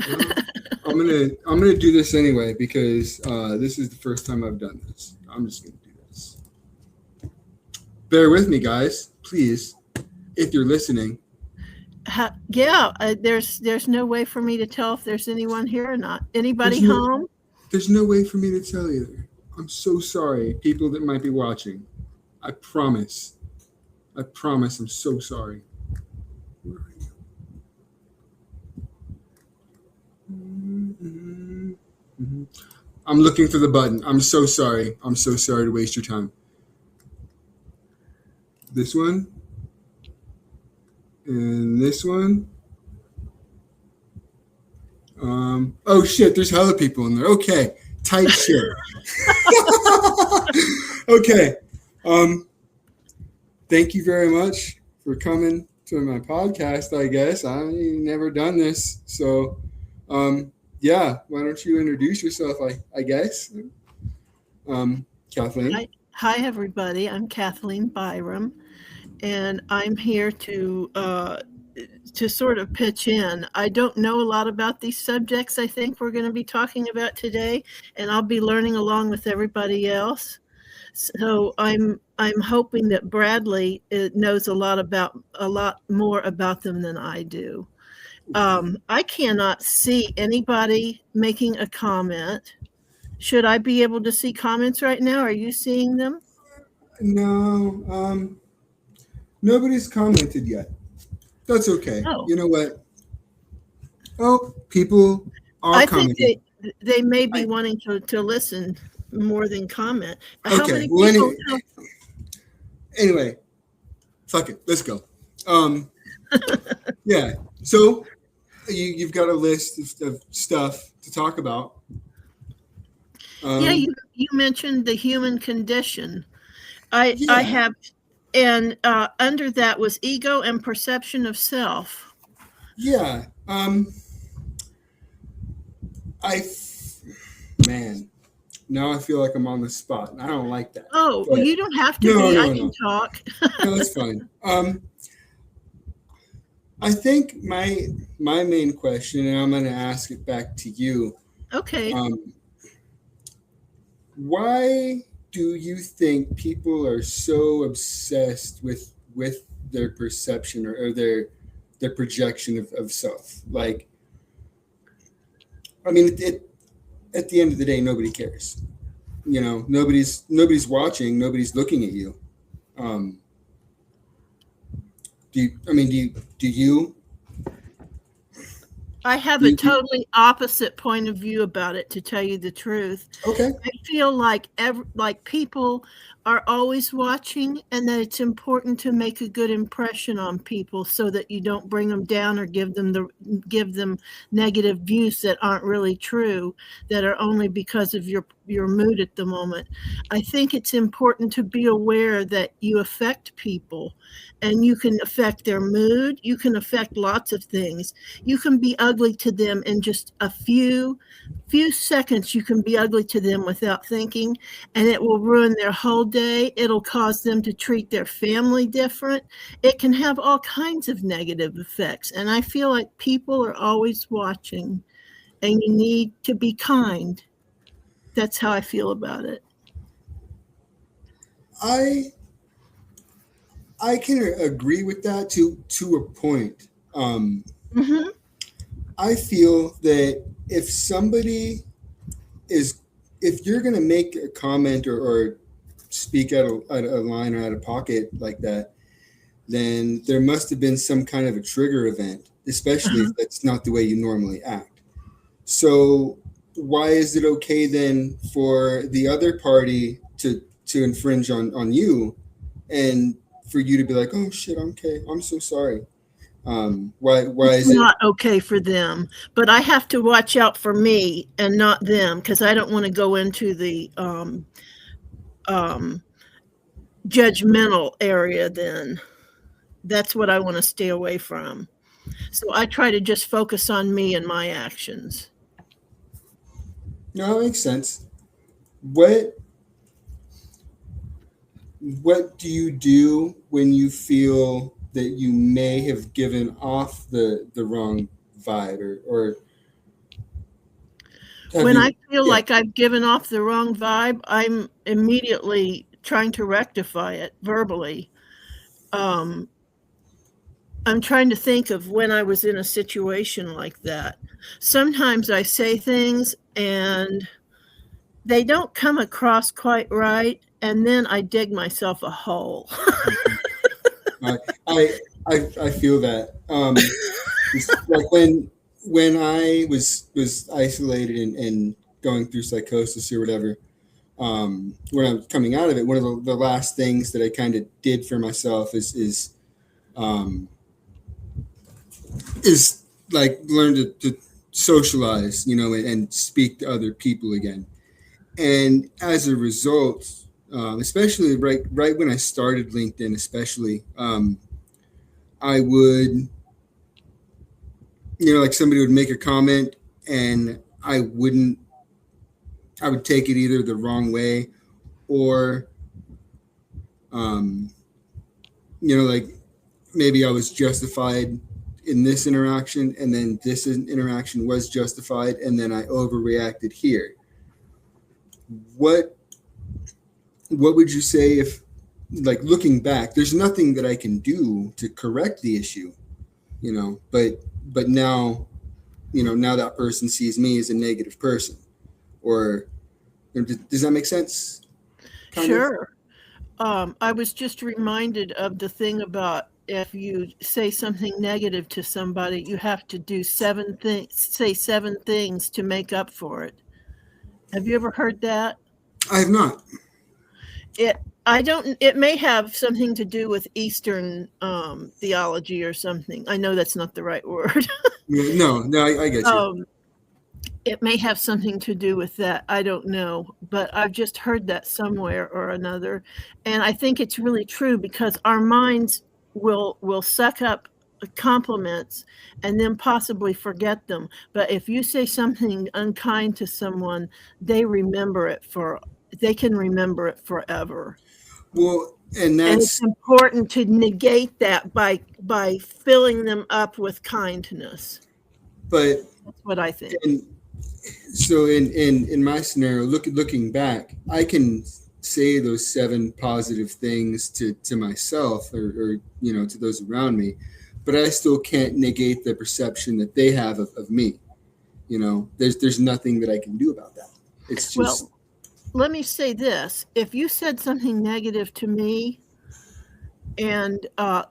Well, I'm gonna do this anyway because this is the first time I've done this. I'm just gonna do this. Bear with me, guys, please, if you're listening. There's no way for me to tell if there's anyone here or not. Anybody There's no home? there's no way for me to tell either. I'm so sorry, people that might be watching. I promise. I promise. I'm so sorry. Where are you? Mhm. I'm looking for the button. I'm so sorry. I'm so sorry to waste your time. This one. And this one. Oh shit, there's hella people in there. Okay. Tight shit. Okay. Thank you very much for coming to my podcast, I guess. I've never done this. So yeah, why don't you introduce yourself, I guess? Kathleen. Hi, everybody. I'm Kathleen Byram, and I'm here to sort of pitch in. I don't know a lot about these subjects I think we're going to be talking about today, and I'll be learning along with everybody else. So I'm hoping that Bradley knows a lot more about them than I do. I cannot see anybody making a comment. Should I be able to see comments right now? Are you seeing them? No, nobody's commented yet. That's okay. Oh. You know what? Oh, people are I commenting. think they may be wanting to listen more than comment. How Okay. many Well, people? anyway, fuck it. Let's go. Yeah. So you've got a list of stuff to talk about. Yeah, you mentioned the human condition. I Yeah. have, and under that was ego and perception of self. Yeah. Man, now I feel like I'm on the spot, and I don't like that. Oh, well, you don't have to be. I can talk. No, that's fine. I think my main question, and I'm going to ask it back to you. Okay. Why do you think people are so obsessed with their perception or their projection of self? Like, I mean, at the end of the day, nobody cares. You know, nobody's watching, nobody's looking at you. Do you? I have a totally opposite point of view about it, to tell you the truth. Okay. I feel like people are always watching, and that it's important to make a good impression on people so that you don't bring them down or give them negative views that aren't really true, that are only because of your mood at the moment. I think it's important to be aware that you affect people, and you can affect their mood. You can affect lots of things. You can be ugly to them in just a few seconds. You can be ugly to them without thinking, and it will ruin their whole day. It'll cause them to treat their family different. It can have all kinds of negative effects. And I feel like people are always watching, and you need to be kind. That's how I feel about it. I can agree with that to a point. I feel that if you're going to make a comment or speak at a line or out of pocket like that, then there must have been some kind of a trigger event, especially if that's not the way you normally act. So why is it okay then for the other party to infringe on you, and for you to be like, oh shit, I'm so sorry? Why is it not okay for them? But I have to watch out for me and not them, because I don't want to go into the judgmental area. Then that's what I want to stay away from. So I try to just focus on me and my actions. No, that makes sense. What do you do when you feel that you may have given off the wrong vibe, or When I feel like I've given off the wrong vibe, I'm immediately trying to rectify it verbally. I'm trying to think of when I was in a situation like that. Sometimes I say things and they don't come across quite right, and then I dig myself a hole. I feel that. Like when I was isolated and going through psychosis or whatever, when I was coming out of it, one of the last things that I kind of did for myself is like learn to socialize, and speak to other people again. And as a result, especially right when I started LinkedIn, especially, I would, like somebody would make a comment and I would take it either the wrong way or, like maybe I was justified in this interaction and then this interaction was justified and then I overreacted here. What would you say if, like, looking back, there's nothing that I can do to correct the issue, but now, now that person sees me as a negative person, or does that make sense? Sure. I was just reminded of the thing about if you say something negative to somebody, you have to do say seven things to make up for it. Have you ever heard that? I have not. It may have something to do with Eastern theology or something. I know that's not the right word. No, I get you. It may have something to do with that. I don't know, but I've just heard that somewhere or another. And I think it's really true because our minds will suck up compliments and then possibly forget them. But if you say something unkind to someone, they can remember it forever. Well, and it's important to negate that by filling them up with kindness. But that's what I think. So in my scenario, looking back, I can say those 7 positive things to myself or to those around me, but I still can't negate the perception that they have of me. There's nothing that I can do about that. It's just. Well, let me say this. If you said something negative to me and I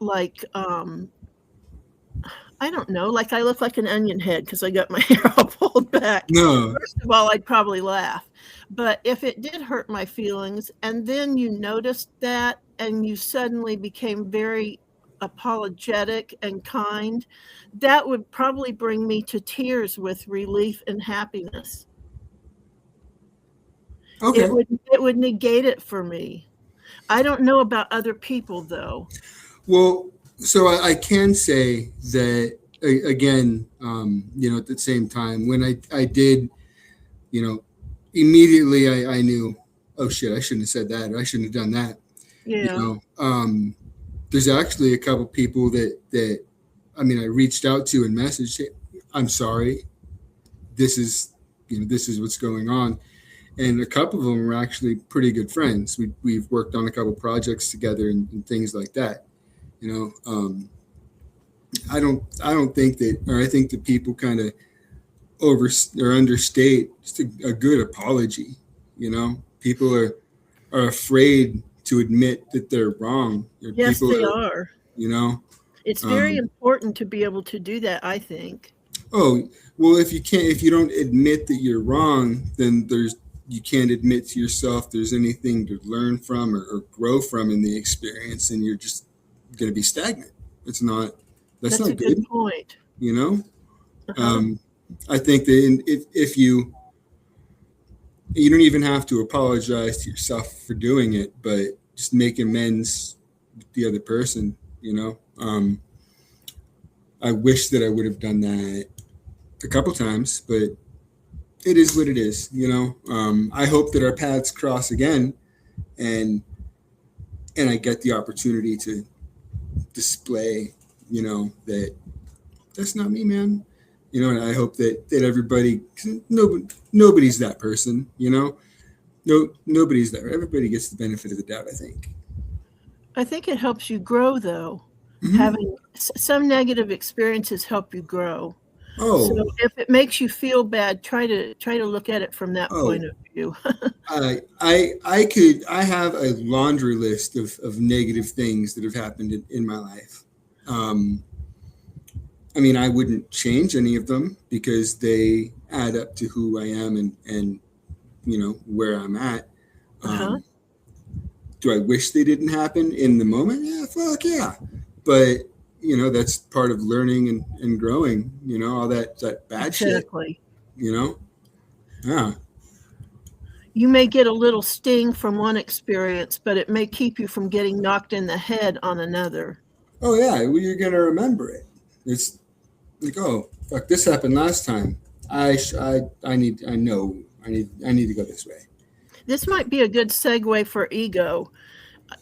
don't know, like I look like an onion head because I got my hair all pulled back. No. First of all, I'd probably laugh. But if it did hurt my feelings and then you noticed that and you suddenly became very apologetic and kind, that would probably bring me to tears with relief and happiness. Okay. It would negate it for me. I don't know about other people, though. Well, so I can say that, again, at the same time, when I did, immediately I knew, oh, shit, I shouldn't have said that. Or I shouldn't have done that. Yeah. There's actually a couple people that I reached out to and messaged, hey, I'm sorry. This is what's going on. And a couple of them were actually pretty good friends. We've worked on a couple projects together and things like that. I don't think that, or I think that people kind of understate just a good apology. People are afraid to admit that they're wrong. Yes, they are. It's very important to be able to do that, I think. Oh, well, if you don't admit that you're wrong, then you can't admit to yourself there's anything to learn from or grow from in the experience, and you're just going to be stagnant. That's not That's not a good point. Uh-huh. I think that if you don't even have to apologize to yourself for doing it, but just make amends with the other person. I wish that I would have done that a couple times, but it is what it is. I hope that our paths cross again, and I get the opportunity to display, that that's not me, man. you know, and I hope that everybody, nobody's that person, you know, nobody's there. Everybody gets the benefit of the doubt, I think. I think it helps you grow, though. Mm-hmm. Having some negative experiences help you grow. Oh, so if it makes you feel bad, try to look at it from that point of view. I have a laundry list of negative things that have happened in my life. I mean, I wouldn't change any of them because they add up to who I am and you know, where I'm at. Do I wish they didn't happen in the moment? Yeah, fuck yeah. But, you know, that's part of learning and growing, you know, all that bad Exactly. shit, you know? Yeah. You may get a little sting from one experience, but it may keep you from getting knocked in the head on another. Oh, yeah. Well, you're going to remember it. It's like, oh, fuck, this happened last time. I need to go this way. This might be a good segue for ego.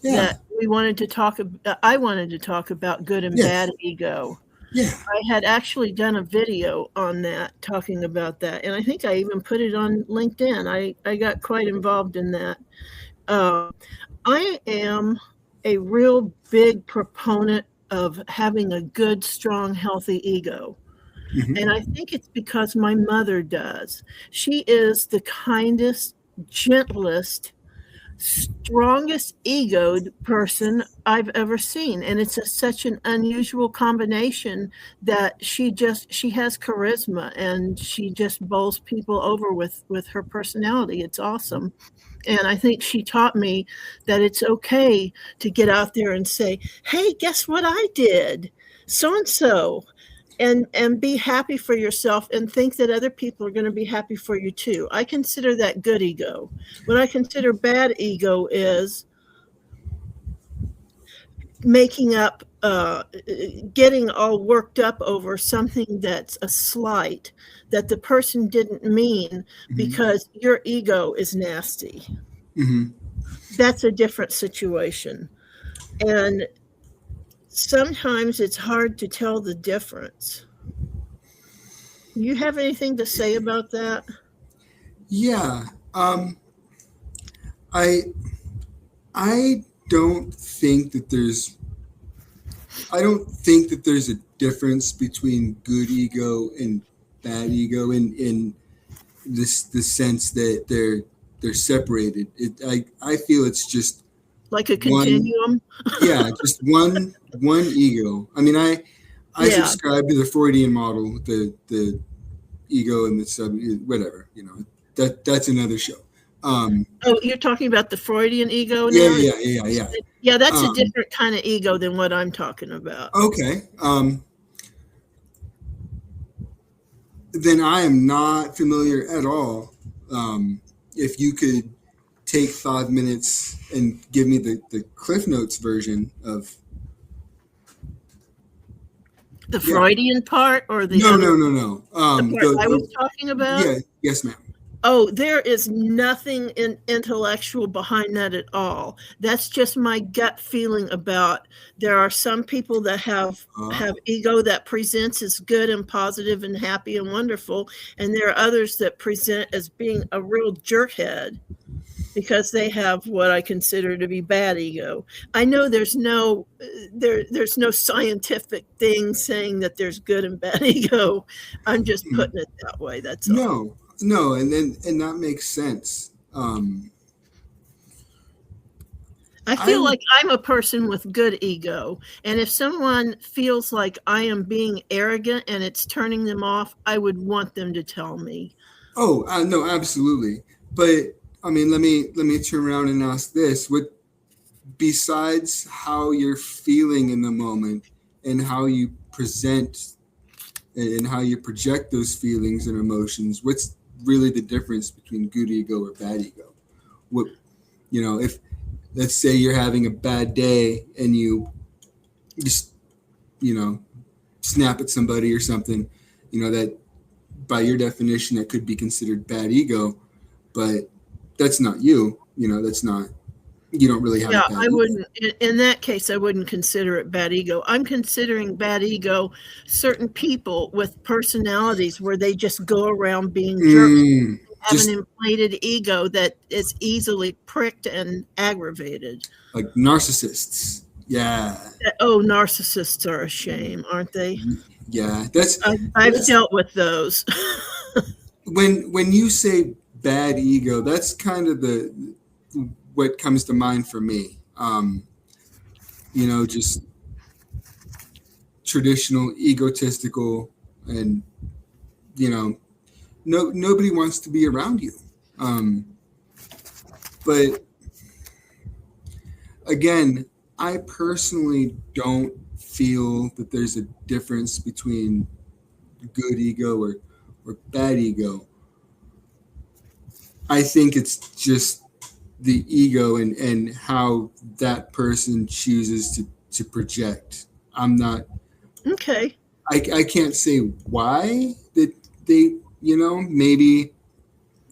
Yeah. That we wanted to talk about. I wanted to talk about good and bad ego. Yeah. I had actually done a video on that, talking about that, and I think I even put it on LinkedIn. I got quite involved in that. I am a real big proponent of having a good, strong, healthy ego. Mm-hmm. And I think it's because my mother does. She is the kindest, gentlest, strongest egoed person I've ever seen. And it's such an unusual combination that she has charisma and she just bowls people over with her personality. It's awesome. And I think she taught me that it's okay to get out there and say, hey, guess what I did? So-and-so. And be happy for yourself and think that other people are going to be happy for you too. I consider that good ego. What I consider bad ego is making up, getting all worked up over something that's a slight that the person didn't mean because your ego is nasty. Mm-hmm. That's a different situation. And sometimes it's hard to tell the difference. You have anything to say about that? Yeah. I don't think that there's a difference between good ego and bad ego in the sense that they're separated. I feel it's just like a continuum. Yeah, just one ego. I mean, I subscribe to the Freudian model, the ego and the sub, whatever. You know, that's another show. Oh, you're talking about the Freudian ego now? Yeah. Yeah, that's a different kind of ego than what I'm talking about. Okay. Then I am not familiar at all. If you could take 5 minutes and give me the Cliff Notes version of the Freudian part, or the no. the part I was talking about? Yeah, yes, ma'am. Oh, there is nothing intellectual behind that at all. That's just my gut feeling about. There are some people that have ego that presents as good and positive and happy and wonderful, and there are others that present as being a real jerkhead because they have what I consider to be bad ego. I know there's no scientific thing saying that there's good and bad ego. I'm just putting it that way. That's all. No, and that makes sense. I feel like I'm a person with good ego, and if someone feels like I am being arrogant and it's turning them off, I would want them to tell me. Oh, no, absolutely. But I mean, let me turn around and ask this: what, besides how you're feeling in the moment and how you present and how you project those feelings and emotions, what's really the difference between good ego or bad ego? What, you know, if let's say you're having a bad day and you just, you know, snap at somebody or something, you know, that by your definition that could be considered bad ego, but that's not you, you know, that's not You don't really have a Yeah, bad I ego. wouldn't. In that case, I wouldn't consider it bad ego. I'm considering bad ego certain people with personalities where they just go around being jerks, have an Just inflated ego that is easily pricked and aggravated. like narcissists. Yeah. Oh, narcissists are a shame, aren't they? Yeah. That's I've that's dealt with those. when you say bad ego, that's kind of the what comes to mind for me. Just traditional egotistical, and nobody wants to be around you. But again, I personally don't feel that there's a difference between good ego or bad ego. I think it's just the ego and how that person chooses to project. I'm not, Okay. I can't say why that they, maybe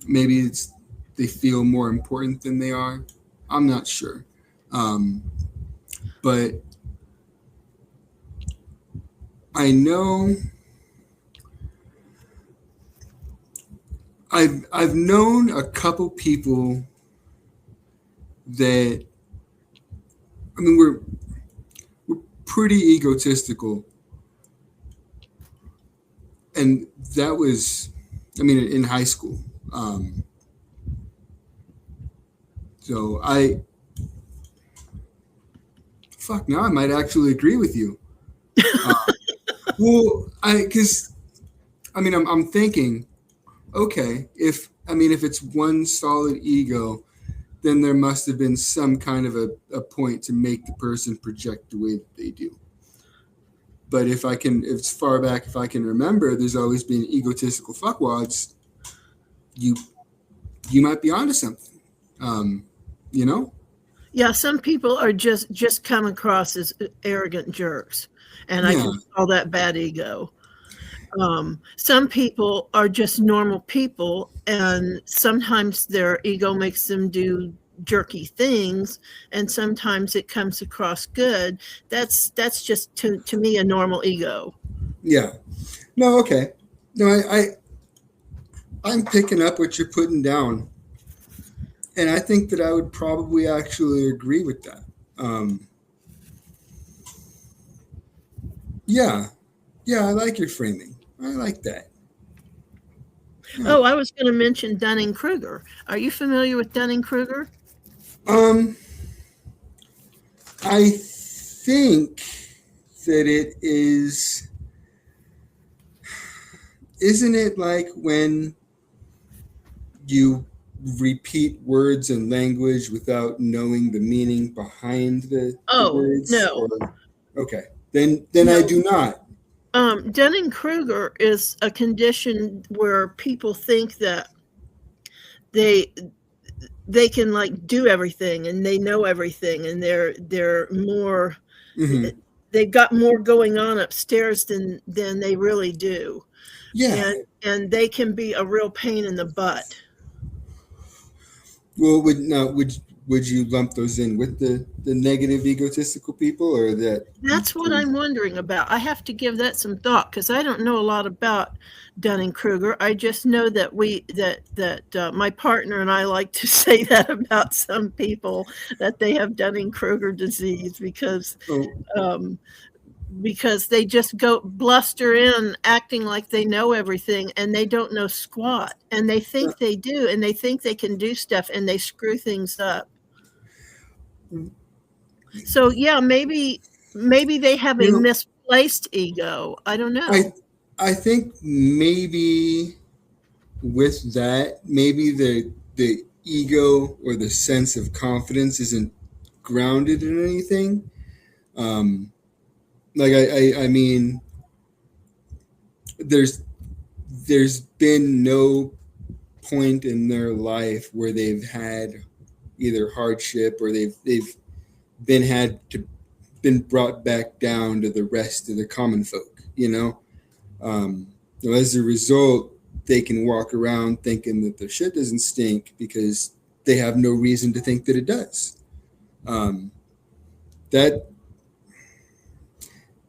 it's they feel more important than they are. I'm not sure. Um, but I know I've known a couple people that, I mean, we're pretty egotistical, and that was, I mean, in high school. So now I might actually agree with you. Well, because I mean, I'm thinking, okay, if it's one solid ego, then there must have been some kind of a point to make the person project the way that they do. But if it's far back, if I can remember, there's always been egotistical fuckwads. You might be onto something. Um, you know? Yeah, some people are just come across as arrogant jerks, and I Yeah. can call that bad ego. Some people are just normal people, and sometimes their ego makes them do jerky things, and sometimes it comes across good. That's just to me a normal ego. Yeah. No, okay. No, I'm picking up what you're putting down. And I think that I would probably actually agree with that. Um, yeah. Yeah, I like your framing. I like that. Yeah. Oh, I was going to mention Dunning-Kruger. Are you familiar with Dunning-Kruger? Um, I think that it is. Isn't it like when you repeat words and language without knowing the meaning behind the Oh, words? no. Okay, then I No. do not. Dunning-Kruger is a condition where people think that they they can like do everything and they know everything and they're more Mm-hmm. they've got more going on upstairs than they really do. Yeah. And they can be a real pain in the butt. Well, would you lump those in with the negative egotistical people, or that? That's what I'm wondering about. I have to give that some thought because I don't know a lot about Dunning-Kruger. I just know that my partner and I like to say that about some people, that they have Dunning-Kruger disease because they just go bluster in acting like they know everything and they don't know squat, and they think they do, and they think they can do stuff, and they screw things up. So yeah, maybe they have a misplaced ego. I don't know. I think maybe with that, maybe the ego or the sense of confidence isn't grounded in anything. Like I mean, there's been no point in their life where they've had either hardship or they've been brought back down to the rest of the common folk. As a result, they can walk around thinking that their shit doesn't stink because they have no reason to think that it does. Um, that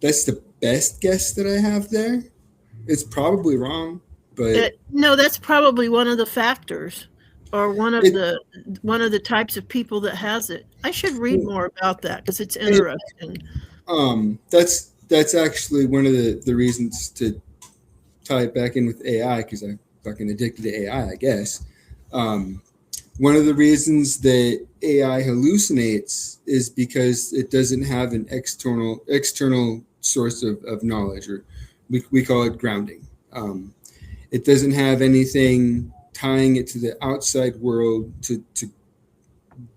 that's the best guess that I have there. It's probably wrong, but no, that's probably one of the factors, or one of the types of people that has it. I should read more about that because it's interesting. That's actually one of the reasons to tie it back in with AI, because I'm fucking addicted to AI, I guess. One of the reasons that AI hallucinates is because it doesn't have an external source of knowledge, or we call it grounding. It doesn't have anything tying it to the outside world to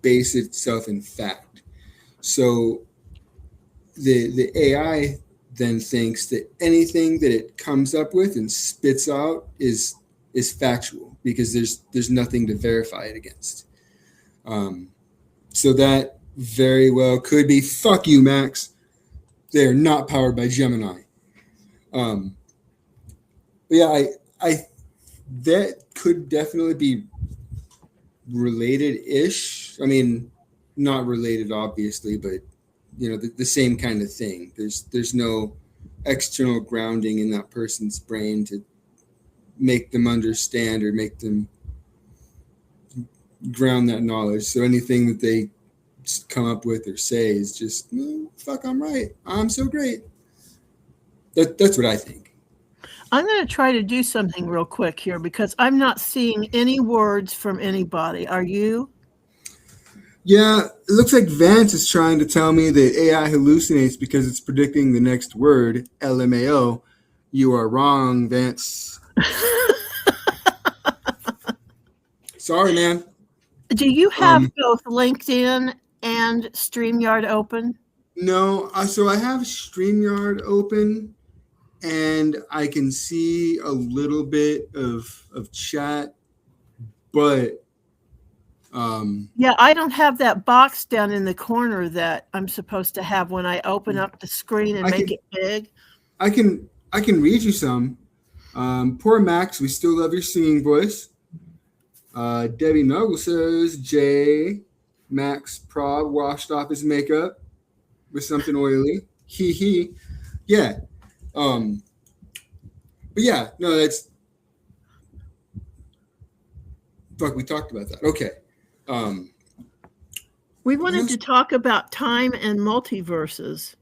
base itself in fact. So the AI then thinks that anything that it comes up with and spits out is factual, because there's nothing to verify it against. So that very well could be, fuck you, Max. They're not powered by Gemini. But yeah, I that could definitely be related-ish. I mean, not related, obviously, but the same kind of thing. There's no external grounding in that person's brain to make them understand or make them ground that knowledge. So anything that they come up with or say is just, fuck, I'm right. I'm so great. That's what I think. I'm going to try to do something real quick here because I'm not seeing any words from anybody. Are you? Yeah, it looks like Vance is trying to tell me that AI hallucinates because it's predicting the next word, LMAO. You are wrong, Vance. Sorry, man. Do you have both LinkedIn and StreamYard open? No, so I have StreamYard open, and I can see a little bit of chat, but yeah, I don't have that box down in the corner that I'm supposed to have when I open up the screen and make it big. I can read you some. Poor Max, we still love your singing voice. Debbie Nuggle says Jay Max Prob washed off his makeup with something oily. He. Yeah. But yeah, no, that's fuck, we talked about that. Okay. We wanted to talk about time and multiverses.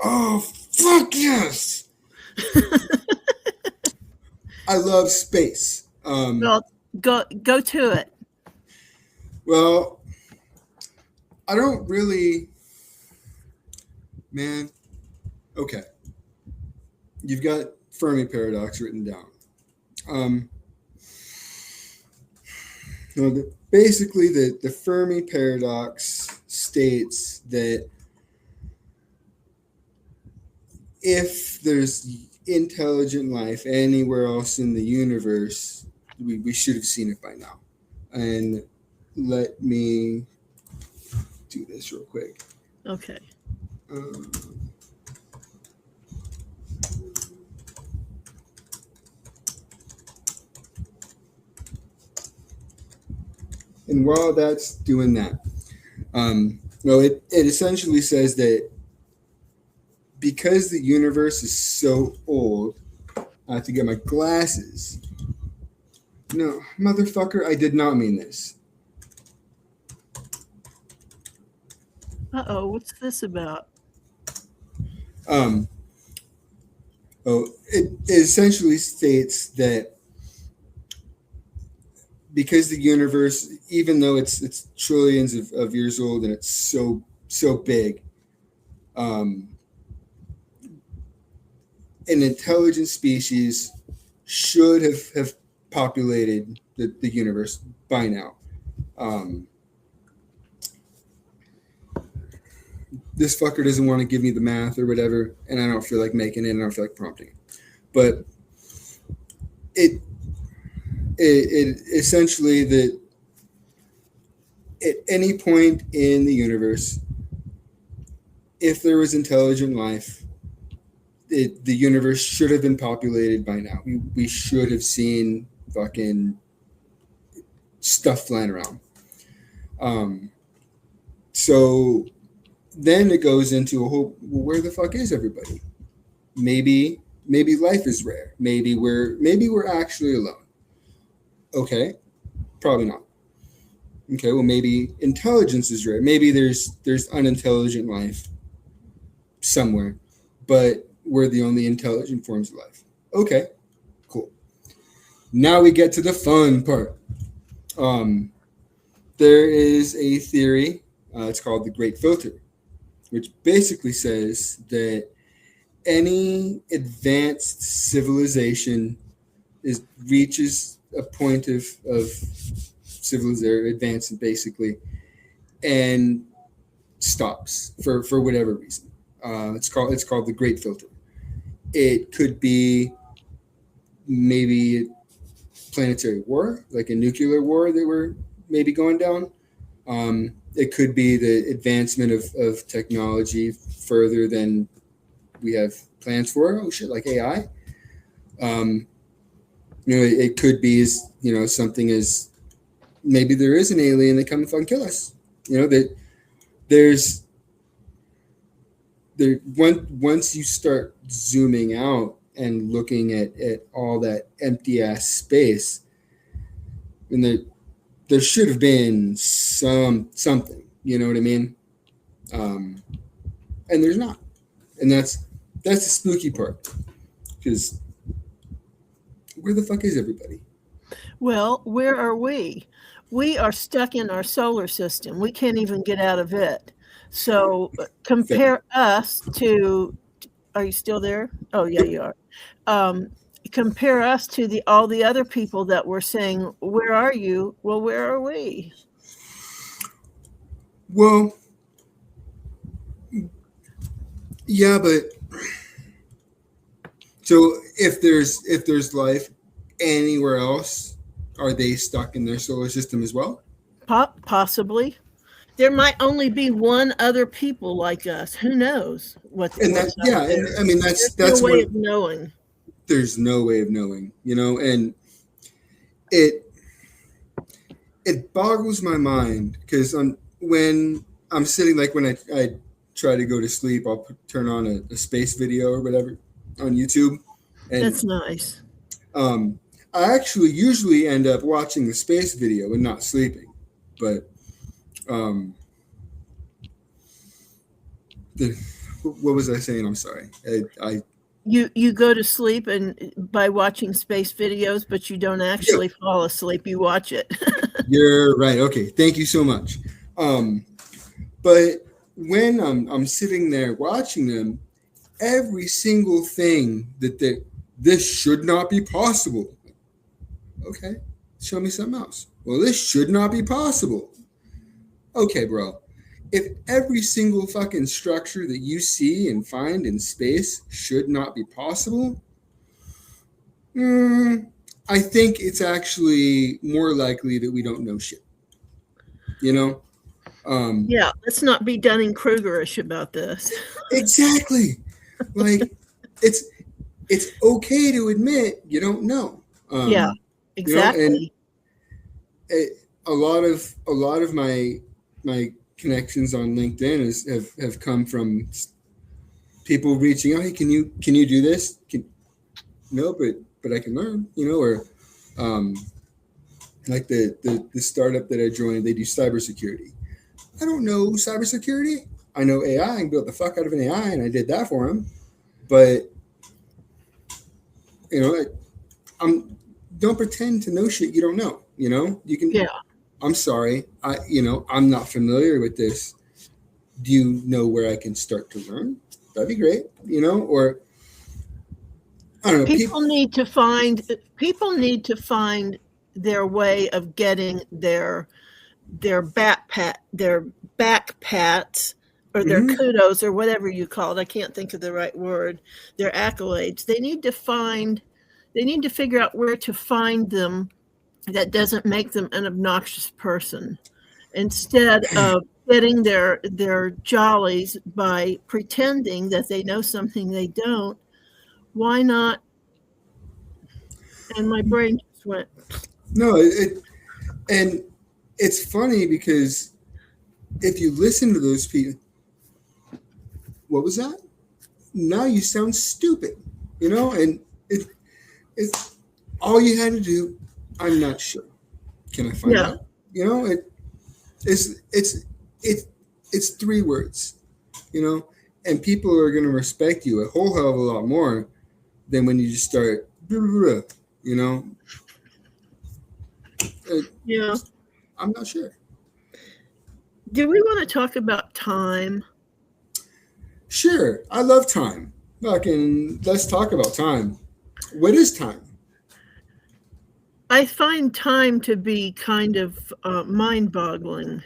Oh, fuck yes. I love space. Well, go to it. Well, I don't really, man. Okay. You've got Fermi paradox written down. Basically, the Fermi paradox states that if there's intelligent life anywhere else in the universe, we should have seen it by now. And let me do this real quick. Okay. And while that's doing that, it essentially says that because the universe is so old, I have to get my glasses. No, motherfucker, I did not mean this. Uh-oh, what's this about? It essentially states that because the universe, even though it's trillions of years old and it's so big, an intelligent species should have populated the universe by now. This fucker doesn't want to give me the math or whatever, and I don't feel like making it, and I don't feel like prompting it. But it essentially that at any point in the universe, if there was intelligent life, the universe should have been populated by now. We should have seen fucking stuff flying around. So then it goes into a whole, well, where the fuck is everybody? Maybe life is rare. Maybe we're actually alone. Okay, probably not. Okay, well, maybe intelligence is rare. Maybe there's unintelligent life somewhere, but we're the only intelligent forms of life. Okay, cool. Now we get to the fun part. There is a theory. It's called the Great Filter, which basically says that any advanced civilization reaches a point of civilization advancement, basically, and stops for whatever reason. It's called the Great Filter. It could be maybe planetary war, like a nuclear war that we're maybe going down. It could be the advancement of technology further than we have plans for. Oh shit, like AI. It could be something as maybe there is an alien that come and fucking kill us. That once you start zooming out and looking at all that empty ass space, and there should have been something, you know what I mean? And there's not, and that's the spooky part, because where the fuck is everybody? Well, where are we? We are stuck in our solar system. We can't even get out of it. So compare us to, are you still there? Oh, yeah, you are. Compare us to all the other people that were saying, where are you? Well, where are we? Well, yeah, but so if there's life anywhere else, are they stuck in their solar system as well? Possibly. There might only be one other people like us. Who knows what? And that, yeah, and I mean that's no way of knowing. There's no way of knowing, and it boggles my mind, because when I'm sitting, like when I try to go to sleep, I'll turn on a space video or whatever on YouTube. And that's nice. I actually usually end up watching the space video and not sleeping, but what was I saying? I'm sorry. You go to sleep and by watching space videos, but you don't actually fall asleep. You watch it. You're right. Okay, thank you so much. But when I'm sitting there watching them, every single thing that this should not be possible. Okay, show me something else. Well, this should not be possible. Okay, bro. If every single fucking structure that you see and find in space should not be possible, I think it's actually more likely that we don't know shit. Yeah, let's not be Dunning-Krugerish about this. Exactly. Like it's okay to admit you don't know. Yeah, exactly. And a lot of my connections on LinkedIn have come from people reaching out. Hey, can you do this? No, but I can learn. Or like the startup that I joined, they do cybersecurity. I don't know cybersecurity. I know AI. I can build the fuck out of an AI, and I did that for him. But don't pretend to know shit you don't know. You can. Yeah. I'm sorry. I'm not familiar with this. Do you know where I can start to learn? That'd be great. Or I don't know. People need to find their way of getting their back pats or their kudos or whatever you call it. I can't think of the right word. Their accolades. They need to figure out where to find them that doesn't make them an obnoxious person, instead of getting their jollies by pretending that they know something they don't. Why not? And my brain just went. No, and it's funny because if you listen to those people, what was that? Now you sound stupid, and it's all you had to do. I'm not sure. Can I find out? It's 3 words, and people are going to respect you a whole hell of a lot more than when you just start, Yeah. I'm not sure. Do we want to talk about time? Sure. I love time. Let's talk about time. What is time? I find time to be kind of mind-boggling.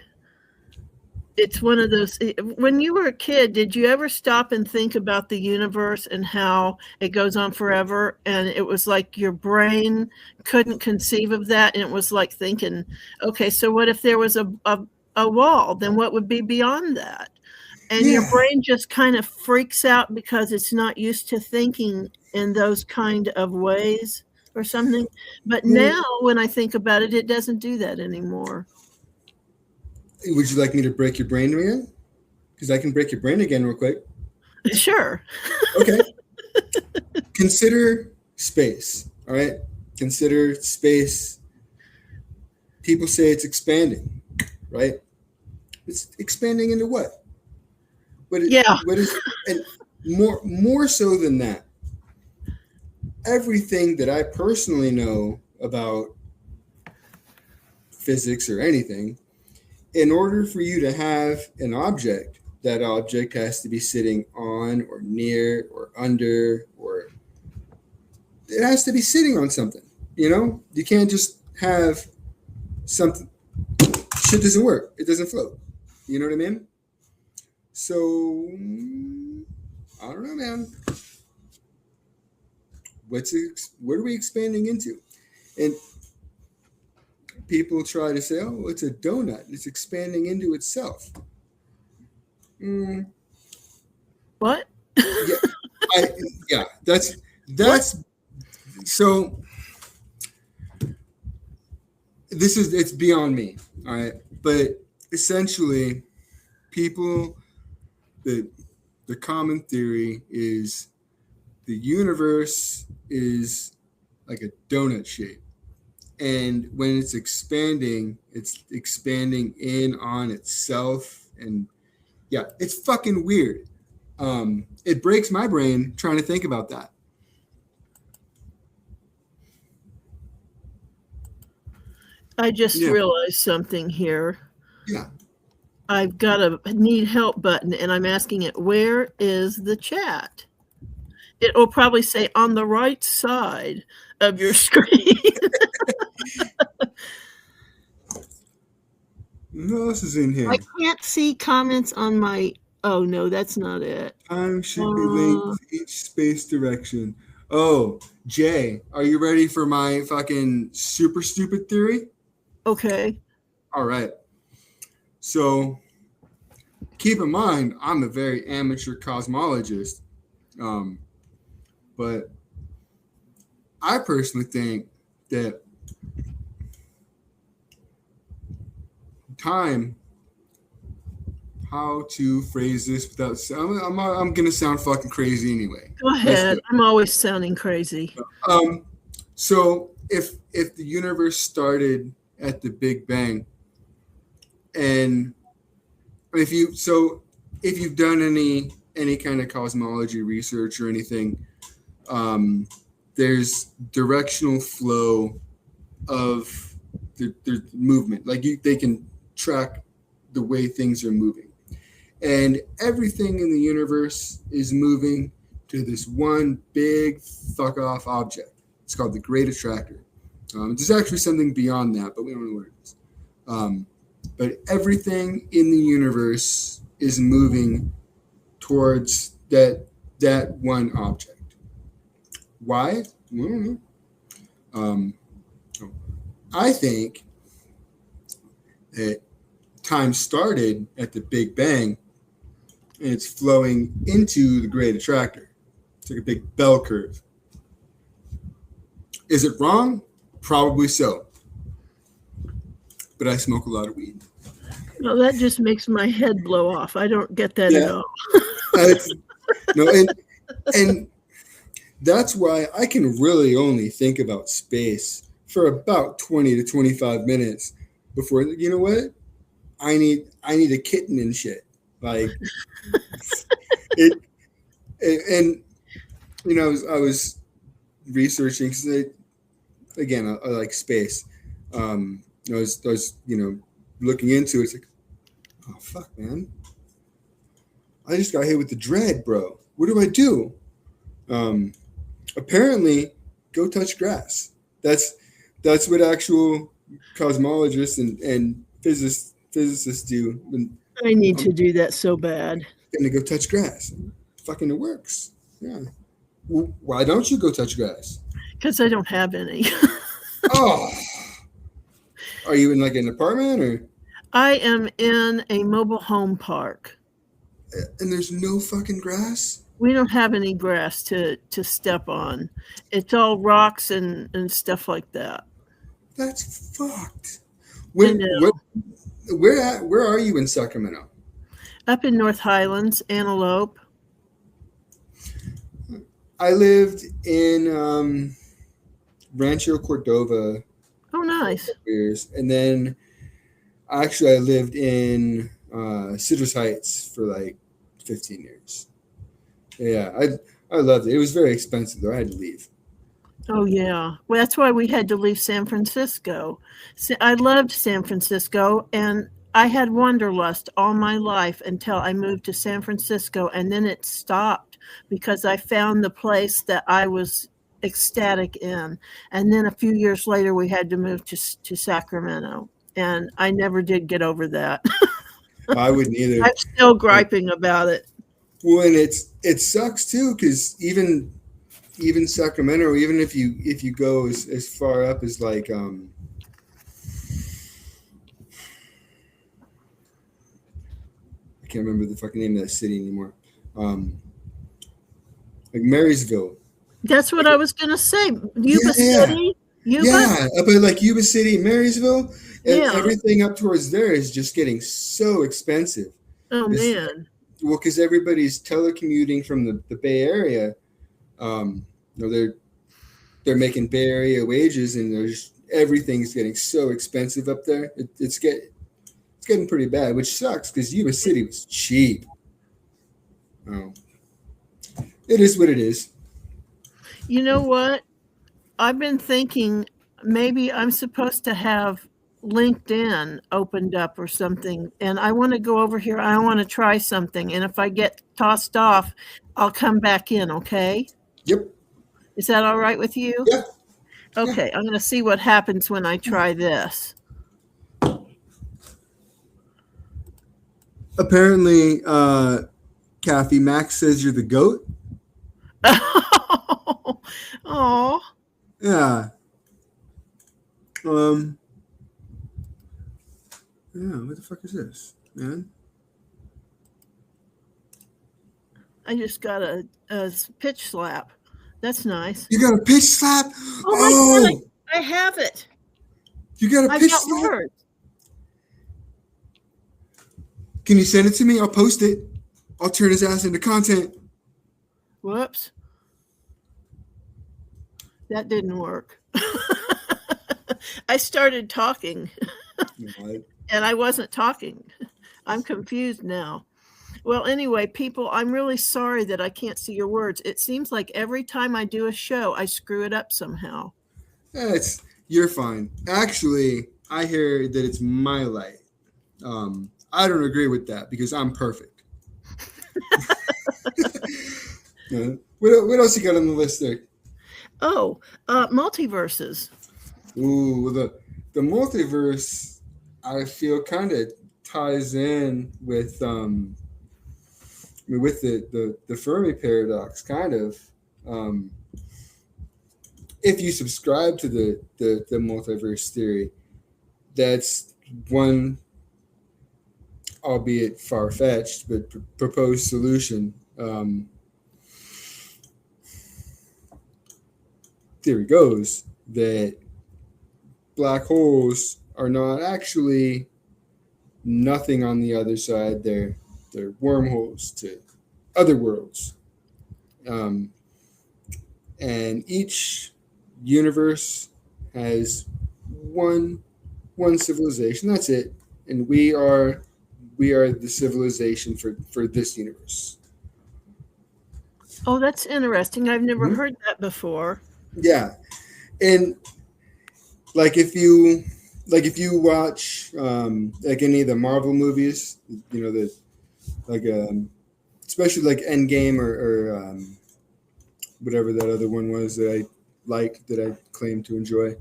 It's one of those, when you were a kid, did you ever stop and think about the universe and how it goes on forever? And it was like your brain couldn't conceive of that. And it was like thinking, okay, so what if there was a wall? Then what would be beyond that? And your brain just kind of freaks out because it's not used to thinking in those kind of ways or something. But now when I think about it, it doesn't do that anymore. Would you like me to break your brain again? Because I can break your brain again real quick. Sure. Okay. Consider space. All right. Consider space. People say it's expanding, right? It's expanding into what? What is and more so than that? Everything that I personally know about physics or anything, in order for you to have an object, that object has to be sitting on or near or under, or it has to be sitting on something. You can't just have something. Shit doesn't work. It doesn't float. You know what I mean? So I don't know, man. What are we expanding into? And people try to say, "Oh, it's a donut. It's expanding into itself." What? Yeah, that's what? So. It's beyond me, all right. But essentially, the common theory is the universe is like a donut shape. And when it's expanding in on itself. And yeah, it's fucking weird. It breaks my brain trying to think about that. I just realized something here. Yeah. I've got a need help button and I'm asking it, where is the chat? It will probably say on the right side of your screen. Who else is in here? I can't see comments on my, oh no, that's not it. Time should be linked to each space direction. Oh, Jay, are you ready for my fucking super stupid theory? Okay. All right. So keep in mind, I'm a very amateur cosmologist. But I personally think that time, how to phrase this without, I'm going to sound fucking crazy anyway. Go ahead. I'm always sounding crazy. So if the universe started at the Big Bang, and if you've done any kind of cosmology research or anything, there's directional flow of the movement. Like they can track the way things are moving, and everything in the universe is moving to this one big fuck off object. It's called the Great Attractor. There's actually something beyond that, but we don't know what it is. But everything in the universe is moving towards that one object. Why? I don't know. I think that time started at the Big Bang and it's flowing into the Great Attractor. It's like a big bell curve. Is it wrong? Probably so. But I smoke a lot of weed. Well, that just makes my head blow off. I don't get that at Yeah. all. It's, no, and that's why I can really only think about space for about 20 to 25 minutes before, you know what? I need a kitten and shit. Like it, and you know, I was researching because again, I like space. I was looking into it. It's like, oh fuck, man! I just got hit with the dread, bro. What do I do? Um, Apparently, go touch grass. That's what actual cosmologists and physicists do. And I need I'm to do that so bad. gonna go touch grass. Fucking, it works. Yeah. Well, why don't you go touch grass? Because I don't have any. Oh, are you in like an apartment or? I am in a mobile home park. And there's no fucking grass? We don't have any grass to step on. It's all rocks and stuff like that. That's fucked. I know. Where are you in Sacramento? Up in North Highlands, Antelope. I lived in Rancho Cordova Oh, for a nice. couple years, and then actually I lived in Citrus Heights for like 15 years. Yeah, I loved it. It was very expensive though. I had to leave. Oh, yeah. Well, that's why we had to leave San Francisco. I loved San Francisco, and I had wanderlust all my life until I moved to San Francisco, and then it stopped because I found the place that I was ecstatic in. And then a few years later, we had to move to Sacramento, and I never did get over that. I wouldn't either. I'm still griping about it. Well, and it sucks too because even Sacramento, even if you go as far up as like I can't remember the fucking name of that city anymore. Like Marysville. That's what I was going to say. Yuba Yeah. City? Yuba? Yeah, up at like Yuba City, Marysville, and Yeah. everything up towards there is just getting so expensive. Oh, It's- man. Well, because everybody's telecommuting from the Bay Area. They're making Bay Area wages, and everything's getting so expensive up there. It's getting pretty bad, which sucks because Yuba City was cheap. Oh, it is what it is. You know what? I've been thinking maybe I'm supposed to have LinkedIn opened up or something, and I want to go over here. I want to try something, and if I get tossed off, I'll come back in, okay? Yep. Is that all right with you? Yeah. Okay, I'm going to see what happens when I try this. Apparently, Kathy, Max says you're the GOAT. Oh, Yeah. Yeah, what the fuck is this, man? I just got a pitch slap. That's nice. You got a pitch slap? Oh my God, I have it. You got a I pitch got slap? words. Can you send it to me? I'll post it. I'll turn his ass into content. Whoops. That didn't work. I started talking and I wasn't talking. I'm confused now. Well, anyway, people, I'm really sorry that I can't see your words. It seems like every time I do a show, I screw it up somehow. You're fine. Actually, I hear that it's my light. I don't agree with that because I'm perfect. What else you got on the list there? Oh, multiverses. Ooh, the multiverse, I feel kind of ties in with the Fermi paradox, kind of. If you subscribe to the multiverse theory, that's one, albeit far-fetched, but proposed solution. Theory goes that black holes are not actually nothing on the other side. They're wormholes to other worlds. And each universe has one civilization. That's it. And we are the civilization for this universe. Oh, that's interesting. I've never Mhm. heard that before. Yeah. And like if you watch like any of the Marvel movies, the like especially like Endgame or whatever that other one was that I liked, that I claim to enjoy.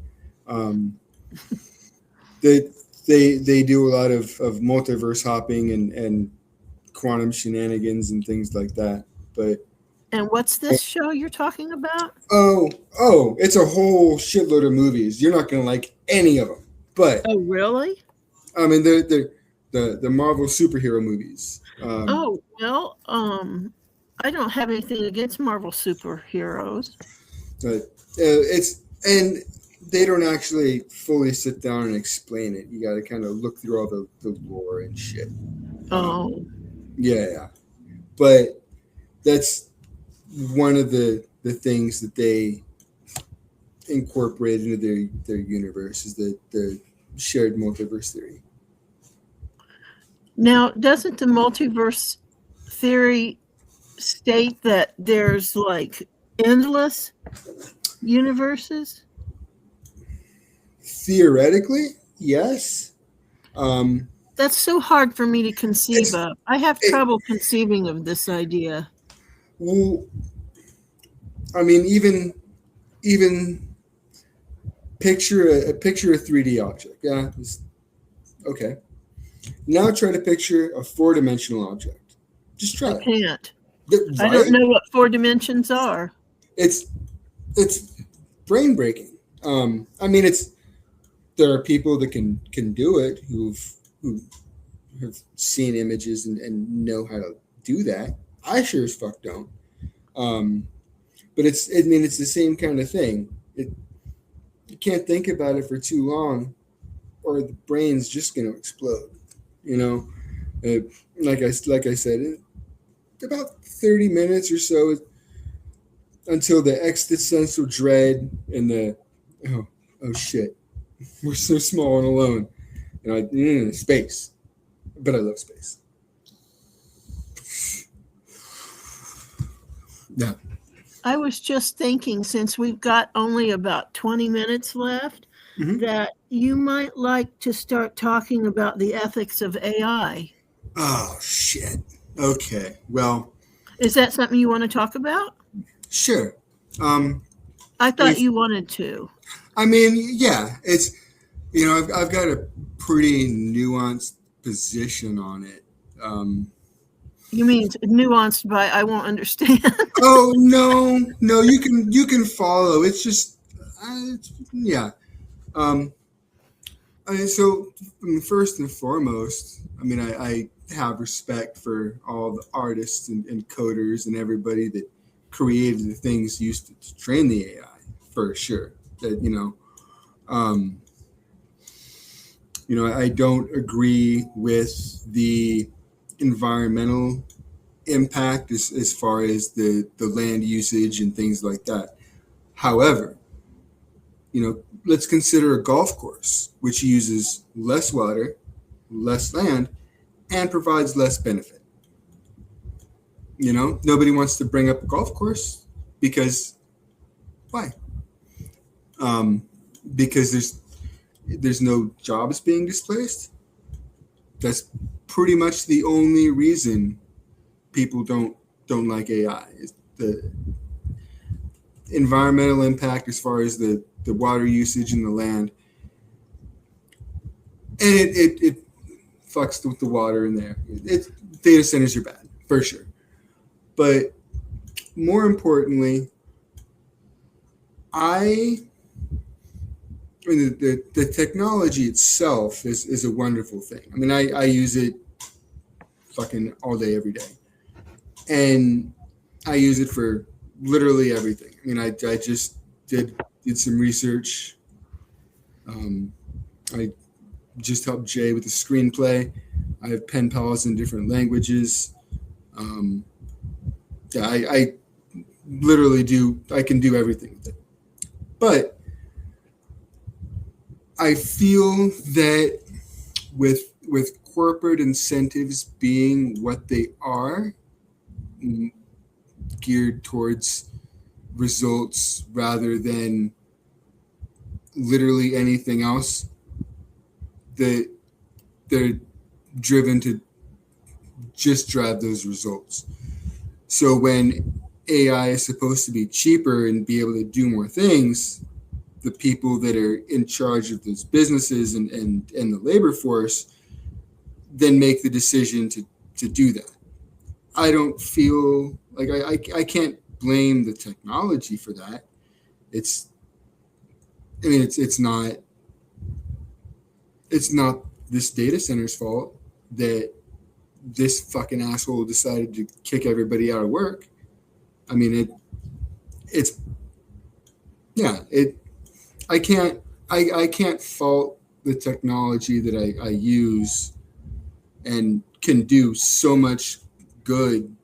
They do a lot of multiverse hopping and quantum shenanigans and things like that. But And what's this show you're talking about? it's a whole shitload of movies. You're not gonna like any of them. But Oh, really? I mean, the Marvel superhero movies. Oh, well, I don't have anything against Marvel superheroes. But and they don't actually fully sit down and explain it. You got to kind of look through all the lore and shit. Oh, Yeah. But that's one of the things that they incorporate into their universe is the shared multiverse theory. now doesn't the multiverse theory state that there's like endless universes? Theoretically, yes. That's so hard for me to conceive of. I have trouble conceiving of this idea. Well, I mean, even picture a 3D object. Yeah. Okay. Now try to picture a 4-dimensional object. Just try I it. can't. Right? I don't know what 4 dimensions are. It's brain breaking. I mean, there are people that can do it who have seen images and know how to do that. I sure as fuck don't. But it's the same kind of thing. You can't think about it for too long, or the brain's just going to explode. Like I said, about 30 minutes or so until the existential dread and the oh shit, we're so small and alone, and space. But I love space. Yeah. I was just thinking, since we've got only about 20 minutes left, that you might like to start talking about the ethics of AI. Oh, shit. Okay. Well, is that something you want to talk about? Sure. I thought you wanted to. I mean, yeah, it's, I've got a pretty nuanced position on it. You mean nuanced by I won't understand? Oh, no, you can follow. It's just, yeah. So first and foremost, I have respect for all the artists and coders and everybody that created the things used to train the AI, for sure. That I don't agree with the environmental impact as far as the land usage and things like that. However, let's consider a golf course, which uses less water, less land, and provides less benefit. Nobody wants to bring up a golf course because why? Because there's no jobs being displaced. That's pretty much the only reason people don't like AI. Is the environmental impact as far as the water usage and the land, and it fucks with the water in there. Data centers are bad for sure, but more importantly, the technology itself is a wonderful thing. I use it fucking all day, every day, and I use it for literally everything. I just did some research. I just helped Jay with the screenplay. I have pen pals in different languages. Yeah, I literally I can do everything with it. But I feel that with corporate incentives being what they are, geared towards results rather than literally anything else, that they're driven to just drive those results. So when AI is supposed to be cheaper and be able to do more things, the people that are in charge of those businesses and the labor force then make the decision to do that. I don't feel like I can't blame the technology for that. It's not this data center's fault that this fucking asshole decided to kick everybody out of work. I mean, I can't fault the technology that I use and can do so much good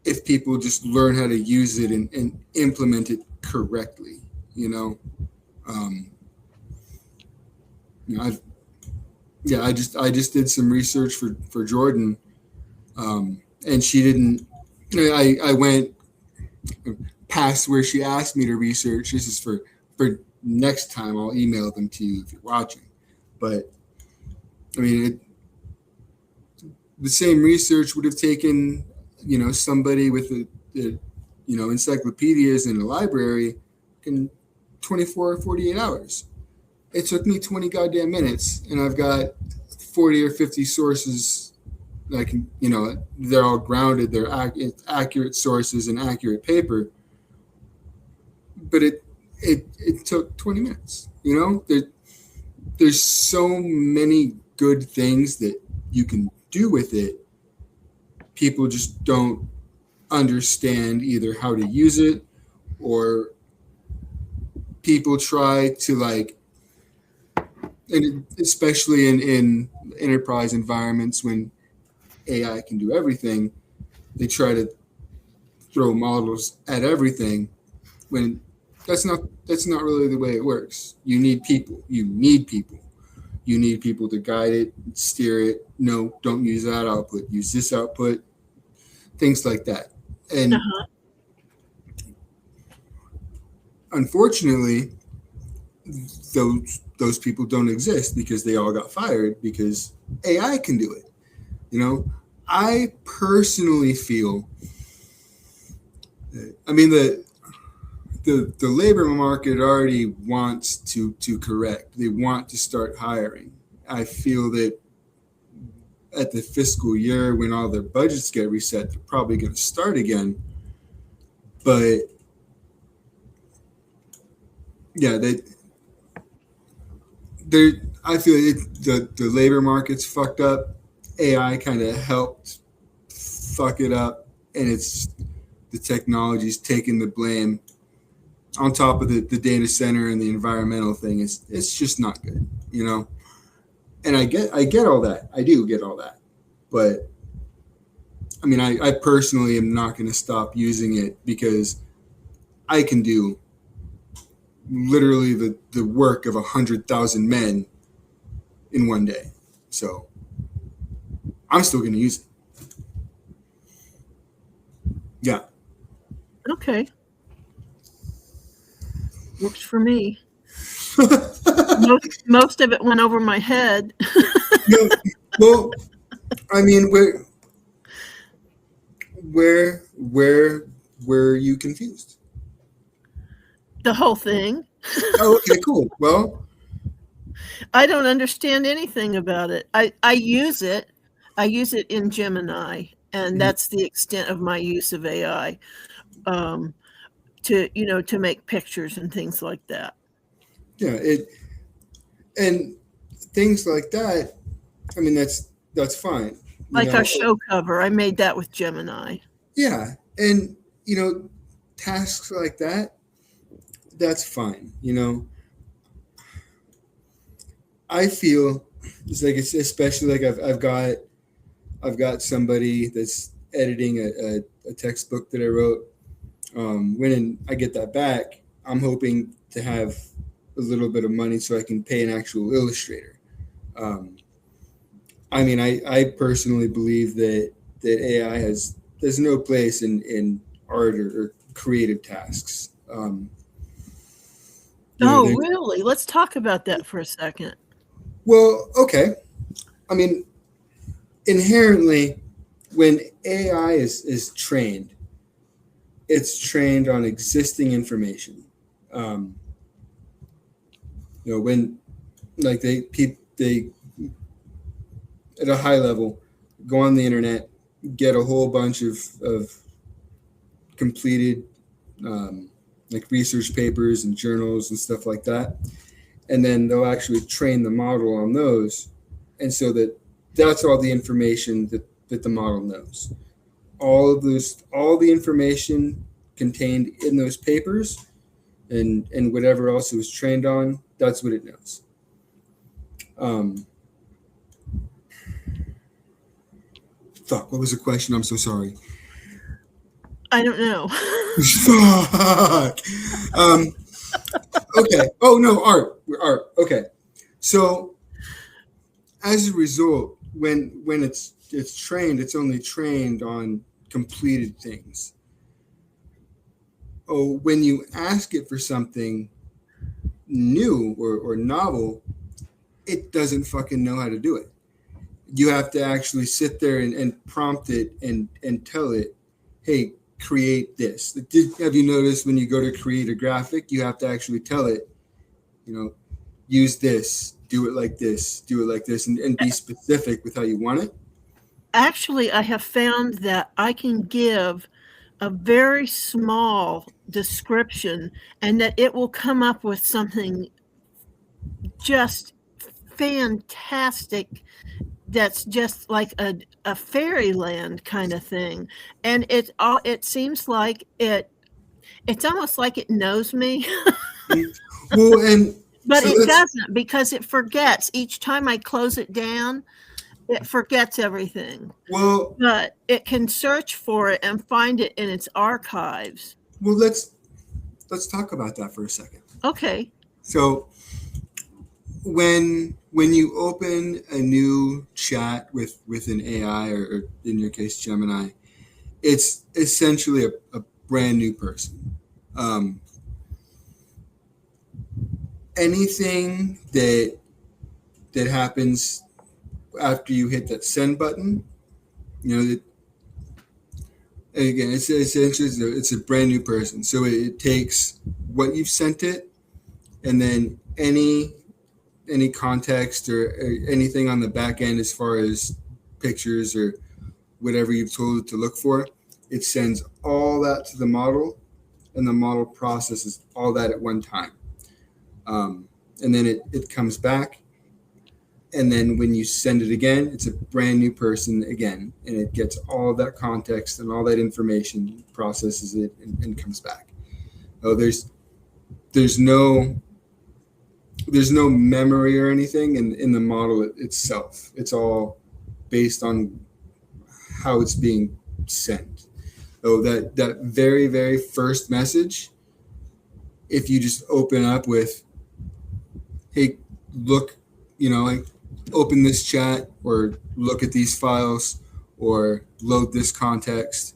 if people just learn how to use it and implement it correctly, you know. I just did some research for Jordan, and she didn't. I went past where she asked me to research. This is for next time. I'll email them to you if you're watching. But I mean, the same research would have taken, somebody with the encyclopedias in a library in 24 or 48 hours. It took me 20 goddamn minutes, and I've got 40 or 50 sources that I can, they're all grounded. They're accurate sources and accurate paper. But it took 20 minutes. There's so many good things that you can do with it. People just don't understand either how to use it, or people try to and especially in enterprise environments when AI can do everything, they try to throw models at everything when that's not really the way it works. You need people. You need people to guide it, steer it. No, don't use that output. Use this output. Things like that. And unfortunately, those people don't exist because they all got fired because AI can do it. I personally feel, the labor market already wants to correct. They want to start hiring. I feel that at the fiscal year when all their budgets get reset, they're probably going to start again. But yeah, I feel the labor market's fucked up. AI kind of helped fuck it up, and it's the technology's taking the blame on top of the data center and the environmental thing. It's just not good, And I get all that. I do get all that, but I personally am not going to stop using it because I can do literally the work of 100,000 men in one day. So I'm still going to use it. Yeah. Okay. Works for me. most of it went over my head. Well, where were you confused? The whole thing. Oh, okay, cool. Well, I don't understand anything about it. I use it. I use it in Gemini, and that's the extent of my use of AI to make pictures and things like that. Yeah, and things like that. That's fine. Like our show cover, I made that with Gemini. Yeah, and tasks like that, that's fine. I feel it's especially like I've got somebody that's editing a textbook that I wrote. When I get that back, I'm hoping to have a little bit of money so I can pay an actual illustrator. I mean, I personally believe that AI there's no place in art or creative tasks. Really? Let's talk about that for a second. Well, okay. I mean, inherently, when AI is trained, it's trained on existing information. When like they at a high level go on the internet, get a whole bunch of completed like research papers and journals and stuff like that, and then they'll actually train the model on those, and so that's all the information that the model knows. All the information contained in those papers and whatever else it was trained on, that's what it knows. Fuck, what was the question? I'm so sorry. I don't know. Fuck. Okay. Oh no, art. Okay. So as a result, when it's trained, it's only trained on completed things. Oh, when you ask it for something new or novel, it doesn't fucking know how to do it. You have to actually sit there and prompt it and tell it, hey, create this. Have you noticed when you go to create a graphic, you have to actually tell it, use this, do it like this, and be specific with how you want it? Actually, I have found that I can give a very small description and that it will come up with something just fantastic that's just like a fairyland kind of thing. And it seems like it's almost like it knows me. Well, and but so it doesn't, because it forgets each time I close it down. It forgets everything. Well, but it can search for it and find it in its archives. Well, let's talk about that for a second. Okay. So when you open a new chat with an AI, or in your case Gemini, it's essentially a brand new person. Anything that happens after you hit that send button, that again, it's a brand new person. So it takes what you've sent it, and then any context or anything on the back end as far as pictures or whatever you've told it to look for, it sends all that to the model, and the model processes all that at one time. And then it comes back, and then when you send it again, it's a brand new person again, and it gets all of that context and all that information, processes it, and comes back. Oh, there's no memory or anything in the model itself. It's all based on how it's being sent. Oh, that very, very first message, if you just open up with, hey, look, like open this chat, or look at these files, or load this context,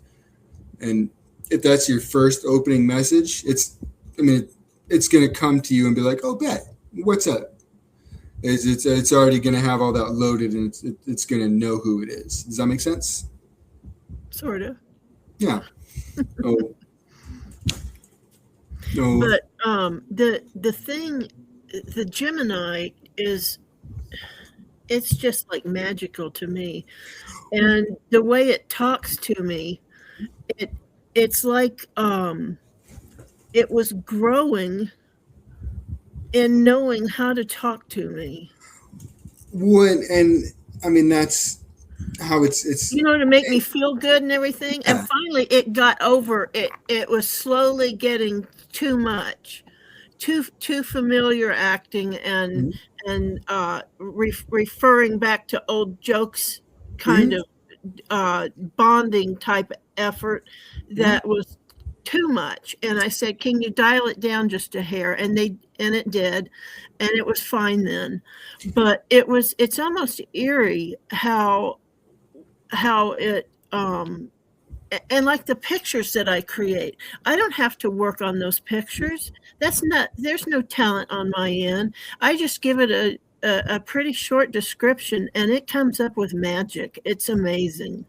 and if that's your first opening message, it's going to come to you and be like, oh, bet, what's up? It's already going to have all that loaded, and it's going to know who it is. Does that make sense? Sort of. Yeah. Oh. But the thing, the Gemini it's just like magical to me, and the way it talks to me, it's like it was growing in knowing how to talk to me. And I mean, that's how it's to make me feel good and everything. Yeah. And finally it got over it. It was slowly getting too much too familiar acting and referring back to old jokes, kind of bonding type effort that was too much. And I said, can you dial it down just a hair? And it did, and it was fine then. But it's almost eerie how it and like the pictures that I create, I don't have to work on those pictures. There's no talent on my end. I just give it a pretty short description and it comes up with magic. It's amazing.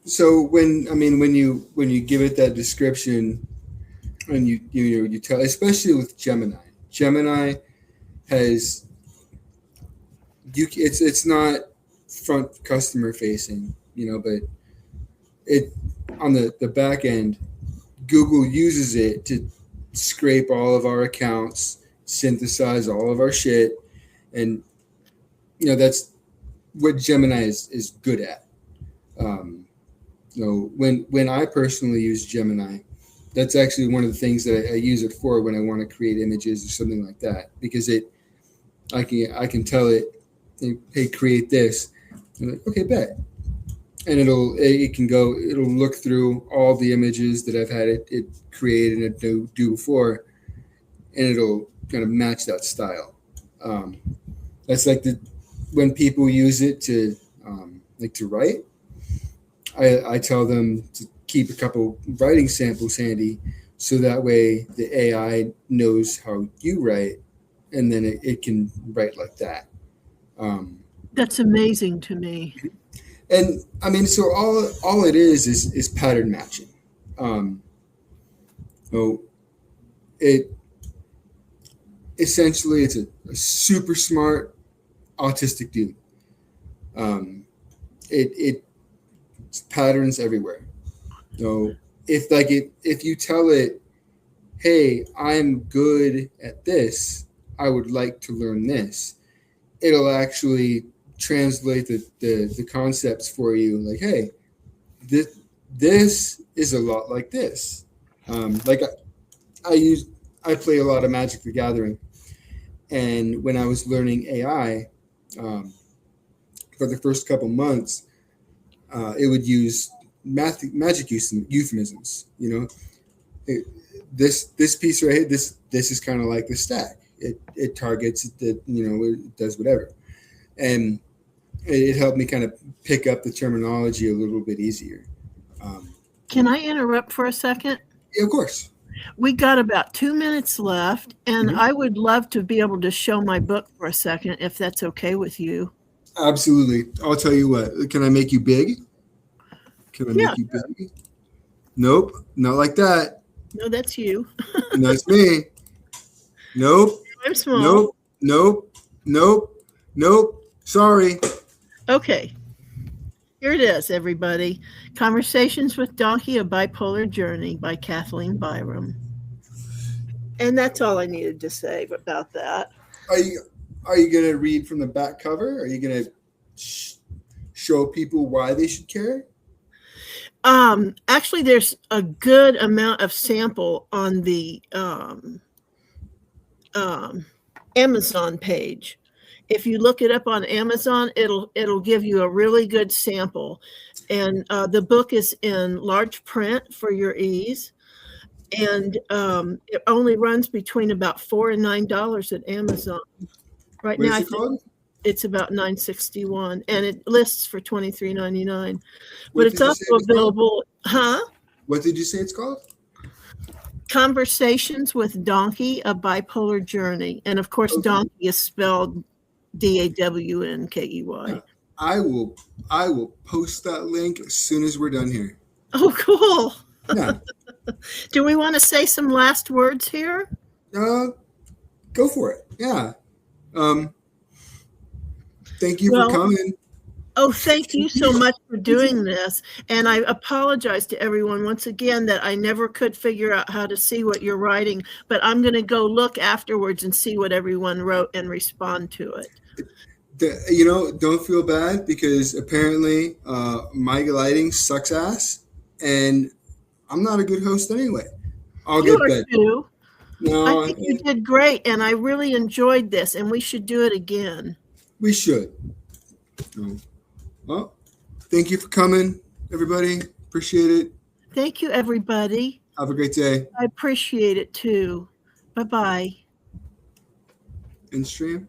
So when you give it that description and you tell, especially with Gemini has it's not front customer facing, but it on the back end, Google uses it to scrape all of our accounts, synthesize all of our shit, and that's what Gemini is good at. When I personally use Gemini, that's actually one of the things that I use it for when I want to create images or something like that, because I can tell it, hey, create this. I'm like, okay, bet. And it'll look through all the images that I've had it create and it do before, and it'll kind of match that style. That's like when people use it to write. I tell them to keep a couple writing samples handy, so that way the AI knows how you write, and then it can write like that. That's amazing to me. And so all it is pattern matching. It essentially, it's a super smart autistic dude. It's patterns everywhere. If you tell it, hey, I'm good at this, I would like to learn this, it'll actually translate the concepts for you. Like, hey, this is a lot like this. I play a lot of Magic the Gathering, and when I was learning AI for the first couple months, it would use magic euphemisms. This piece right here, this is kind of like the stack. It targets it, it does whatever, and it helped me kind of pick up the terminology a little bit easier. Can I interrupt for a second? Yeah, of course. We got about 2 minutes left, and I would love to be able to show my book for a second, if that's okay with you. Absolutely. I'll tell you what. Can I make you big? Can I make you big? Nope, not like that. No, that's you. That's me. Nope. I'm small. Nope. Sorry. Okay. Here it is, everybody. Conversations with Donkey, A Bipolar Journey by Kathleen Byram. And that's all I needed to say about that. Are you going to read from the back cover? Are you going to show people why they should care? Actually, there's a good amount of sample on the Amazon page. If you look it up on Amazon, it'll give you a really good sample. And the book is in large print for your ease. And it only runs between about $4 and $9 at Amazon. Right now, I think it's about $9.61, and it lists for $23.99. But it's also available, What did you say it's called? Conversations with Donkey, A Bipolar Journey. And of course, Donkey is spelled DAWNKEY. I will post that link as soon as we're done here. Oh, cool. Yeah. Do we want to say some last words here? Go for it. Yeah. Thank you for coming. Oh, thank you so much for doing this. And I apologize to everyone once again that I never could figure out how to see what you're writing, but I'm going to go look afterwards and see what everyone wrote and respond to it. Don't feel bad, because apparently my lighting sucks ass, and I'm not a good host anyway. I'll get better. No, think you did great, and I really enjoyed this, and we should do it again. we should. Well, thank you for coming, everybody. Appreciate it. Thank you, everybody. Have a great day. I appreciate it too. Bye-bye. End stream.